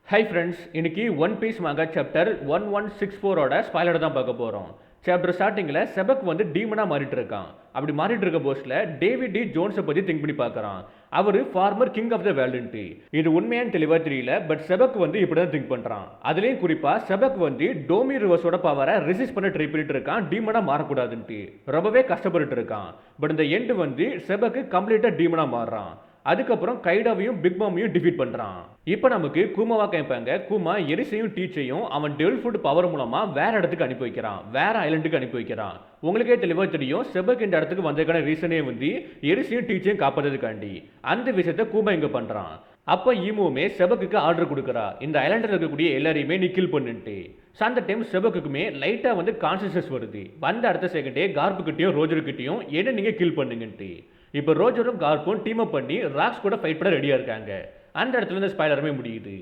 Hi friends, இன்னைக்கு one piece மங்கா chapter 1164ஓட spoiler தான் பார்க்க போகிறோம். சாப்டர் ஸ்டார்டிங்கில் செபக் வந்து டீமனாக மாறிட்டு இருக்கான். அப்படி மாறிட்டு இருக்க போஸ்டில் டேவிட் டி ஜோன்ஸை பற்றி திங்க் பண்ணி பார்க்குறான். அவர் ஃபார்மர் கிங் ஆஃப் த வேர்ல்டுன்ட்டு. இது உண்மையான தெளிவாக தெரியல, பட் செபக் வந்து இப்படி தான் திங்க் பண்ணுறான். அதுலேயும் குறிப்பாக செபக் வந்து டோமி ரிவர்ஸோட பவரை ரெசிஸ்ட் பண்ண ட்ரை பண்ணிட்டு இருக்கான், டீமனாக மாறக்கூடாதுன்ட்டு. ரொம்பவே கஷ்டப்பட்டு இருக்கான். பட் இந்த எண்டு வந்து செபக்கு கம்ப்ளீட்டாக டீமனாக மாறுறான். அதுக்கப்புறம் கைடாவையும் பிக் மாமையும் டிஃபீட் பண்ணுறான். இப்போ நமக்கு கூமாவா கேட்பாங்க. கூமா எரிசையும் டீச்சையும் அவன் டெவில் ஃபுட் பவர் மூலமாக வேற இடத்துக்கு அனுப்பி வைக்கிறான், வேற ஐலண்டுக்கு அனுப்பி வைக்கிறான். உங்களுக்கே தெளிவாக தெரியும், செபக் இந்த இடத்துக்கு வந்ததுக்கான ரீசனே வந்து எரிசையும் டீச்சையும் காப்பாற்றதுக்காண்டி. அந்த விஷயத்த கூமா இங்கே பண்ணுறான். அப்போ ஈமுவுமே செபக்குக்கு ஆர்டர் கொடுக்குறா, இந்த ஐலாண்டில் இருக்கக்கூடிய எல்லாரையுமே நீ கில் பண்ணுன்ட்டு. ஸோ அந்த டைம் செபக்குமே லைட்டாக வந்து கான்சியஸ்னஸ் வருது. வந்த அடுத்த செகண்டே கார்ப்புக்கிட்டையும் ரோஜர்கிட்டையும் என்ன நீங்கள் கில் பண்ணுங்கன்ட்டு. இப்போ ரோஜரும் கார்ப்பும் டீம் அப் பண்ணி ராக்ஸ் கூட ஃபைட் பண்ண ரெடியாக இருக்காங்க. அந்த இடத்துல இந்த ஸ்பாய்லருமே முடியுது.